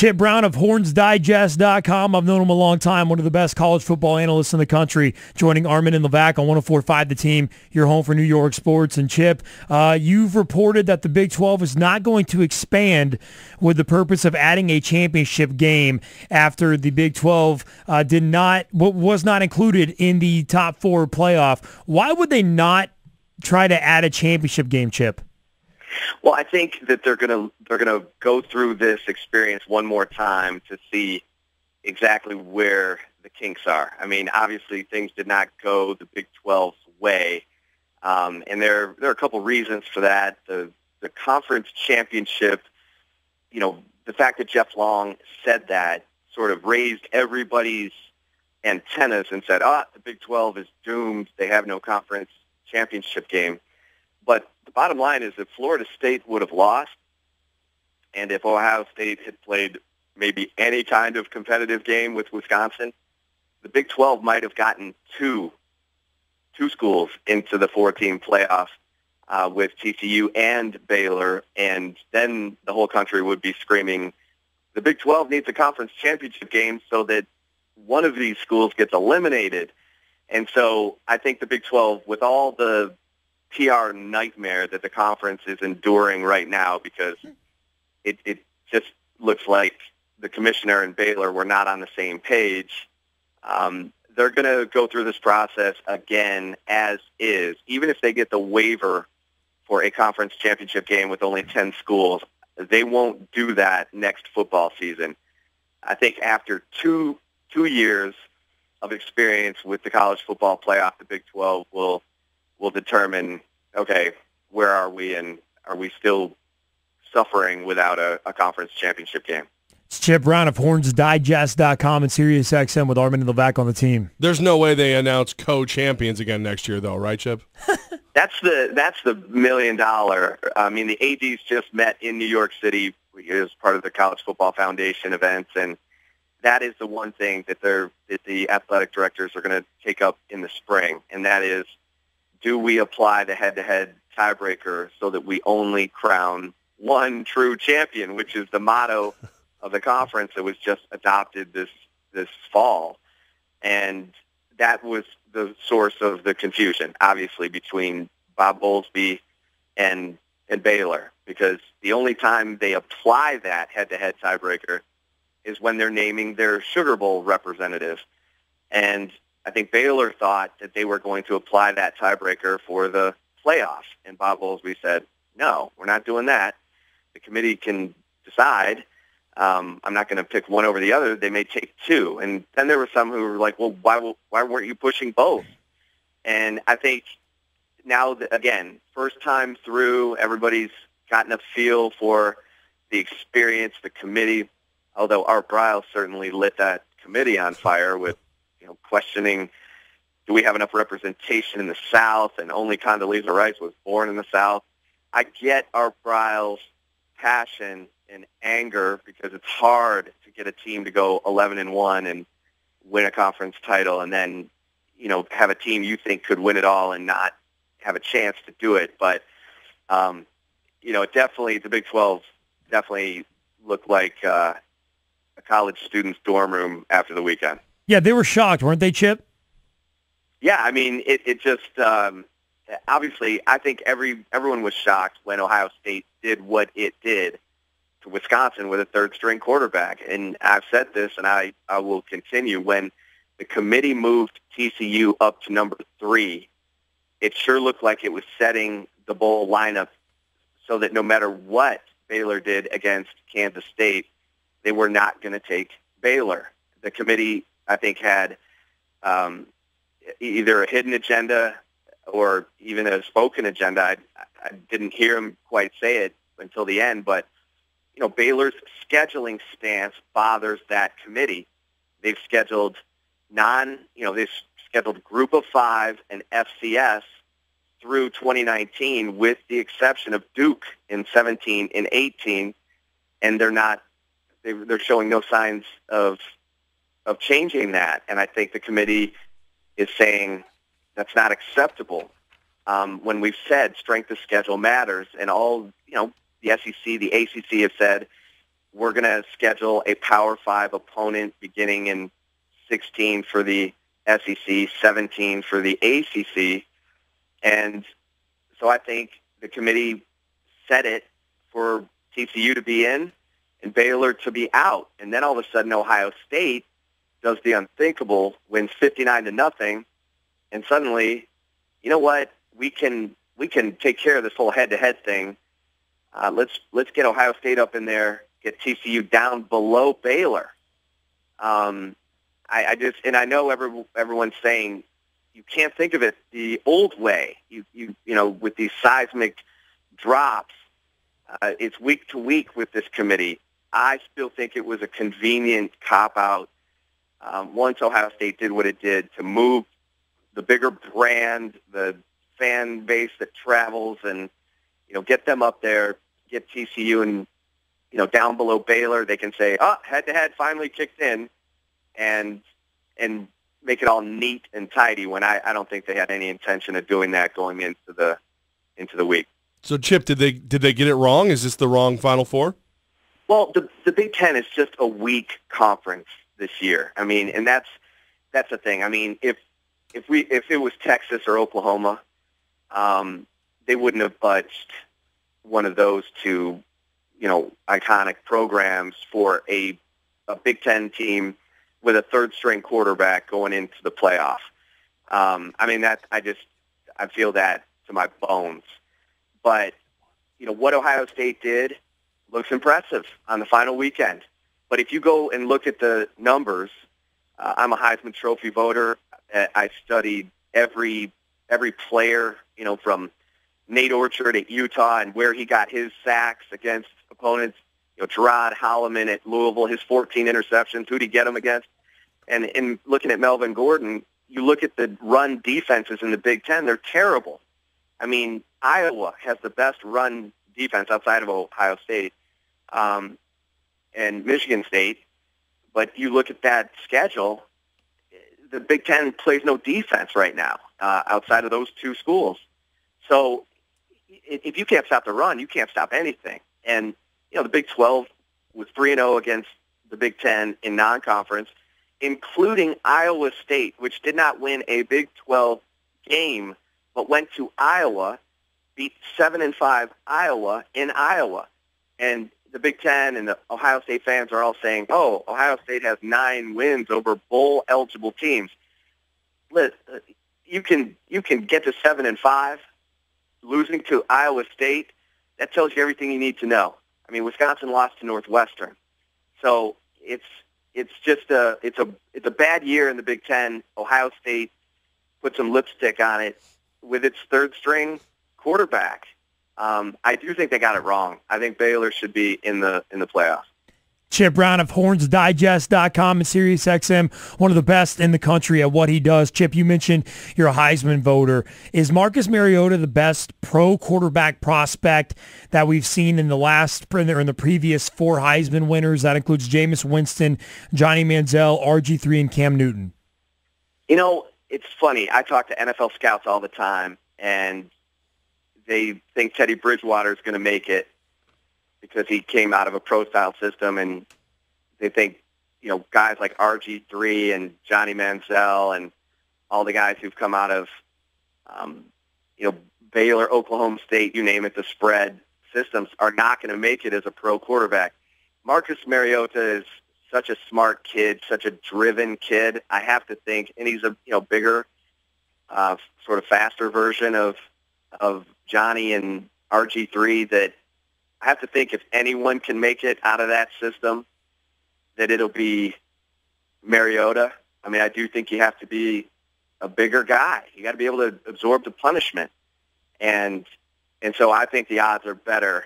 Chip Brown of HornsDigest.com. I've known him a long time, one of the best college football analysts in the country, joining Armen and Levack on 104.5 The Team, your home for New York sports. And Chip, you've reported that the Big 12 is not going to expand with the purpose of adding a championship game after the Big 12 was not included in the top 4 playoff. Why would they not try to add a championship game, Chip? Well, I think that they're gonna go through this experience one more time to see exactly where the kinks are. I mean, obviously things did not go the Big 12's way, and there are a couple reasons for that. The conference championship, the fact that Jeff Long said that sort of raised everybody's antennas and said, the Big 12 is doomed. They have no conference championship game. But the bottom line is if Florida State would have lost, and if Ohio State had played maybe any kind of competitive game with Wisconsin, the Big 12 might have gotten two schools into the 4-team playoff with TCU and Baylor, and then the whole country would be screaming, the Big 12 needs a conference championship game so that one of these schools gets eliminated. And so I think the Big 12, with all the PR nightmare that the conference is enduring right now, because it just looks like the commissioner and Baylor were not on the same page. They're going to go through this process again as is. Even if they get the waiver for a conference championship game with only 10 schools, they won't do that next football season. I think after two years of experience with the college football playoff, the Big 12 will determine, okay, where are we, and are we still suffering without a conference championship game? It's Chip Brown of HornsDigest.com and SiriusXM with Armen and Levack on the team. There's no way they announce co-champions again next year, though, right, Chip? That's the $1 million. I mean, the ADs just met in New York City as part of the College Football Foundation events, and that is the one thing that the athletic directors are going to take up in the spring, and that is, do we apply the head-to-head tiebreaker so that we only crown one true champion, which is the motto of the conference that was just adopted this fall. And that was the source of the confusion, obviously, between Bob Bowlesby and Baylor, because the only time they apply that head-to-head tiebreaker is when they're naming their Sugar Bowl representative. And I think Baylor thought that they were going to apply that tiebreaker for the playoffs. And Bob Bowlesby said, no, we're not doing that. The committee can decide. I'm not going to pick one over the other. They may take two. And then there were some who were like, well, why weren't you pushing both? And I think now, again, first time through, everybody's gotten a feel for the experience, the committee, although Art Briles certainly lit that committee on fire with questioning, do we have enough representation in the South? And only Condoleezza Rice was born in the South. I get Art Briles' passion and anger because it's hard to get a team to go 11-1 and win a conference title, and then have a team you think could win it all and not have a chance to do it. But definitely the Big 12 definitely looked like a college student's dorm room after the weekend. Yeah, they were shocked, weren't they, Chip? Yeah, I mean, it just obviously, I think everyone was shocked when Ohio State did what it did to Wisconsin with a third-string quarterback. And I've said this, and I will continue. When the committee moved TCU up to number 3, it sure looked like it was setting the bowl lineup so that no matter what Baylor did against Kansas State, they were not going to take Baylor. The committee, I think, had either a hidden agenda or even a spoken agenda. I didn't hear him quite say it until the end, but Baylor's scheduling stance bothers that committee. They've scheduled they've scheduled Group of 5 and FCS through 2019, with the exception of Duke in 17 and 18, and they're showing no signs of changing that. And I think the committee is saying that's not acceptable. When we've said strength of schedule matters, and all the SEC, the ACC have said we're going to schedule a Power 5 opponent beginning in 16 for the SEC, 17 for the ACC. And so I think the committee set it for TCU to be in and Baylor to be out. And then all of a sudden Ohio State does the unthinkable, wins 59-0, and suddenly, you know what, we can take care of this whole head-to-head thing. Let's get Ohio State up in there, get TCU down below Baylor. I know everyone's saying you can't think of it the old way. You know, with these seismic drops, it's week to week with this committee. I still think it was a convenient cop-out once Ohio State did what it did to move the bigger brand, the fan base that travels, and, you know, get them up there, get TCU and, you know, down below Baylor. They can say, oh, head-to-head finally kicked in, and make it all neat and tidy, when I don't think they had any intention of doing that going into the week. So, Chip, did they get it wrong? Is this the wrong Final Four? Well, the Big Ten is just a weak conference this year. I mean, and that's the thing. I mean, if it was Texas or Oklahoma, they wouldn't have budged one of those two, you know, iconic programs for a Big Ten team with a third-string quarterback going into the playoff. I mean, I feel that to my bones. But, you know, what Ohio State did looks impressive on the final weekend. But if you go and look at the numbers, I'm a Heisman Trophy voter. I studied every player, you know, from Nate Orchard at Utah and where he got his sacks against opponents. You know, Gerard Holloman at Louisville, his 14 interceptions. Who did he get them against? And in looking at Melvin Gordon, you look at the run defenses in the Big Ten, they're terrible. I mean, Iowa has the best run defense outside of Ohio State and Michigan State. But you look at that schedule, the Big Ten plays no defense right now outside of those two schools. So if you can't stop the run, you can't stop anything. And, you know, the Big 12 was 3-0 against the Big Ten in non-conference, including Iowa State, which did not win a Big 12 game, but went to Iowa, beat 7-5 Iowa in Iowa. And the Big Ten and the Ohio State fans are all saying, oh, Ohio State has 9 wins over bowl-eligible teams. You can get to 7-5, losing to Iowa State. That tells you everything you need to know. I mean, Wisconsin lost to Northwestern. So it's just a bad year in the Big Ten. Ohio State put some lipstick on it with its third-string quarterback. I do think they got it wrong. I think Baylor should be in the playoffs. Chip Brown of HornsDigest.com and SiriusXM, one of the best in the country at what he does. Chip, you mentioned you're a Heisman voter. Is Marcus Mariota the best pro quarterback prospect that we've seen in the previous 4 Heisman winners? That includes Jameis Winston, Johnny Manziel, RG3, and Cam Newton. You know, it's funny. I talk to NFL scouts all the time, and they think Teddy Bridgewater is going to make it because he came out of a pro-style system, and they think, you know, guys like RG3 and Johnny Manziel and all the guys who've come out of, you know, Baylor, Oklahoma State, you name it, the spread systems are not going to make it as a pro quarterback. Marcus Mariota is such a smart kid, such a driven kid. I have to think, and he's a bigger, sort of faster version of Johnny and RG3, that I have to think if anyone can make it out of that system, that it'll be Mariota. I mean, I do think you have to be a bigger guy. You got to be able to absorb the punishment, and so I think the odds are better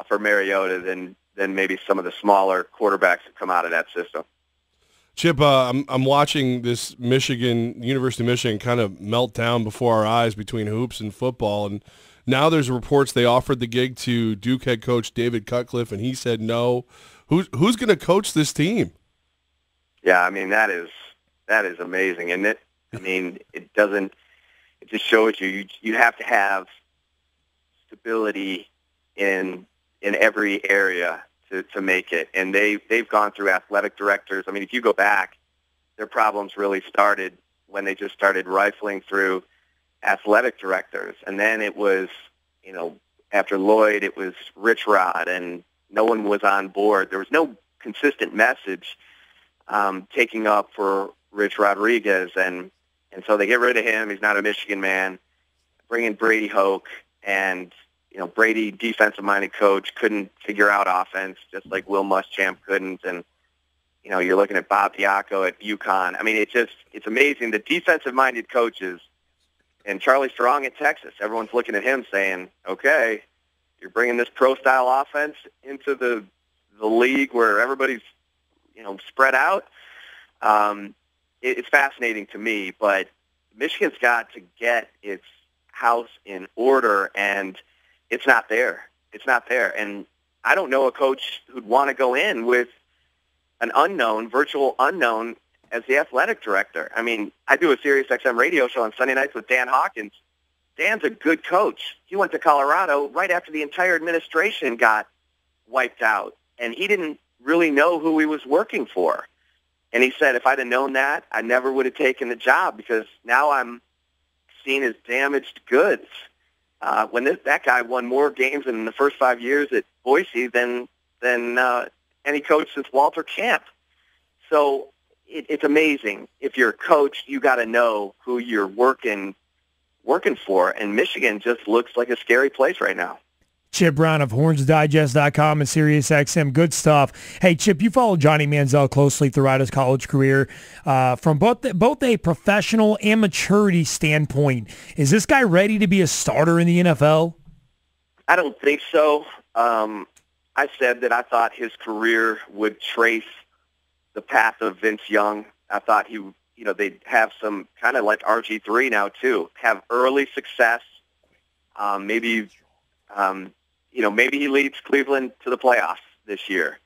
for Mariota than maybe some of the smaller quarterbacks that come out of that system. Chip, I'm watching this University of Michigan kind of melt down before our eyes between hoops and football, and now there's reports they offered the gig to Duke head coach David Cutcliffe, and he said no. Who's going to coach this team? Yeah, I mean, that is amazing, isn't it? I mean, it just shows you have to have stability in every area to make it. And they've gone through athletic directors. I mean, if you go back, their problems really started when they just started rifling through athletic directors. And then it was, after Lloyd, it was Rich Rod, and no one was on board. There was no consistent message taking up for Rich Rodriguez. And so they get rid of him. He's not a Michigan man. Bring in Brady Hoke, and Brady, defensive-minded coach, couldn't figure out offense, just like Will Muschamp couldn't. And you're looking at Bob Diaco at UConn. I mean, it's amazing. The defensive-minded coaches, and Charlie Strong at Texas, everyone's looking at him saying, okay, you're bringing this pro-style offense into the league where everybody's, spread out. It's fascinating to me, but Michigan's got to get its house in order, and it's not there. It's not there. And I don't know a coach who'd want to go in with an virtual unknown as the athletic director. I mean, I do a Sirius XM radio show on Sunday nights with Dan Hawkins. Dan's a good coach. He went to Colorado right after the entire administration got wiped out, and he didn't really know who he was working for. And he said, if I'd have known that, I never would have taken the job, because now I'm seen as damaged goods. When that guy won more games in the first 5 years at Boise than any coach since Walter Camp. So it's amazing. If you're a coach, you got to know who you're working for, and Michigan just looks like a scary place right now. Chip Brown of HornsDigest.com and SiriusXM. Good stuff. Hey, Chip, you followed Johnny Manziel closely throughout his college career. From both a professional and maturity standpoint, is this guy ready to be a starter in the NFL? I don't think so. I said that I thought his career would trace the path of Vince Young. I thought they'd have some kind of like RG3 now too, have early success. Maybe he leads Cleveland to the playoffs this year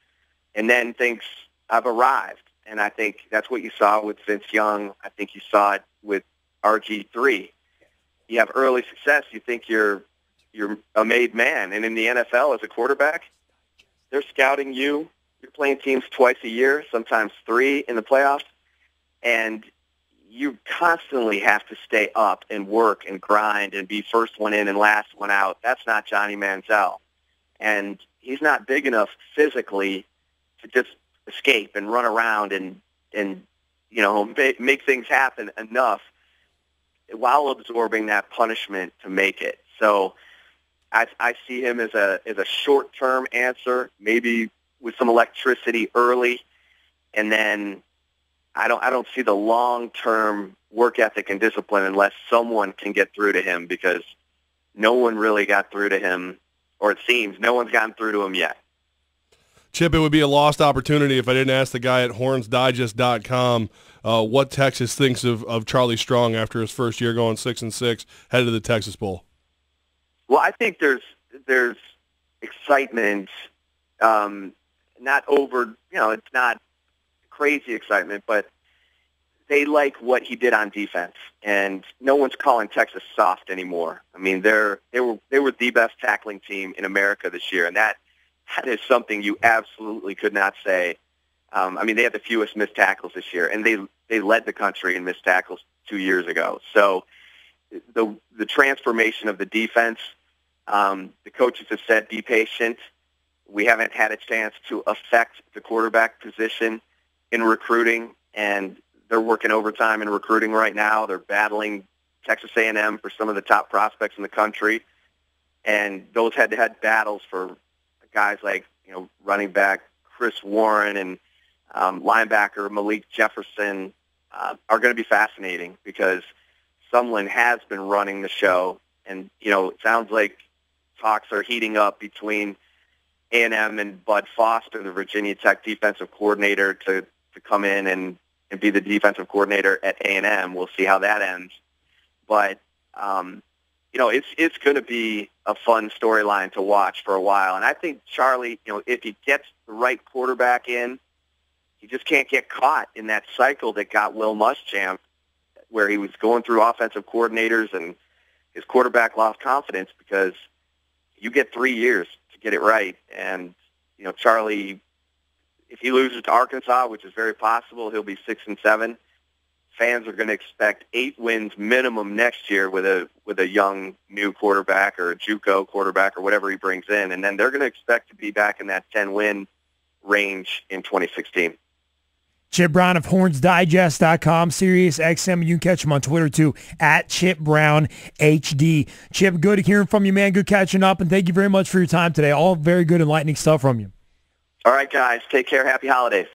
and then thinks, I've arrived. And I think that's what you saw with Vince Young. I think you saw it with RG3. You have early success. You think you're a made man. And in the NFL as a quarterback, they're scouting you. You're playing teams twice a year, sometimes three in the playoffs. And you constantly have to stay up and work and grind and be first one in and last one out. That's not Johnny Manziel. And he's not big enough physically to just escape and run around and make things happen enough while absorbing that punishment to make it. So I see him as a short-term answer, maybe with some electricity early, and then I don't see the long-term work ethic and discipline unless someone can get through to him, because no one really got through to him, or it seems no one's gotten through to him yet. Chip, it would be a lost opportunity if I didn't ask the guy at HornsDigest.com what Texas thinks of Charlie Strong after his first year going 6-6, headed to the Texas Bowl. Well, I think there's excitement, not over, it's not crazy excitement, but they like what he did on defense, and no one's calling Texas soft anymore. I mean, they were the best tackling team in America this year, and that is something you absolutely could not say. They had the fewest missed tackles this year, and they led the country in missed tackles 2 years ago. So the transformation of the defense, the coaches have said, be patient. We haven't had a chance to affect the quarterback position in recruiting, and they're working overtime in recruiting right now. They're battling Texas A&M for some of the top prospects in the country, and those head-to-head battles for guys like running back Chris Warren and linebacker Malik Jefferson are going to be fascinating, because Sumlin has been running the show, and it sounds like talks are heating up between A&M and Bud Foster, the Virginia Tech defensive coordinator, to come in and be the defensive coordinator at A&M. We'll see how that ends. But, it's going to be a fun storyline to watch for a while. And I think Charlie, if he gets the right quarterback in, he just can't get caught in that cycle that got Will Muschamp, where he was going through offensive coordinators and his quarterback lost confidence, because you get 3 years to get it right. And Charlie, if he loses to Arkansas, which is very possible, he'll be 6-7. Fans are going to expect 8 wins minimum next year with a young new quarterback or a JUCO quarterback or whatever he brings in, and then they're going to expect to be back in that 10-win range in 2016. Chip Brown of HornsDigest.com, Sirius XM. You can catch him on Twitter too, at ChipBrownHD. Chip, good hearing from you, man. Good catching up, and thank you very much for your time today. All very good, enlightening stuff from you. All right, guys. Take care. Happy holidays.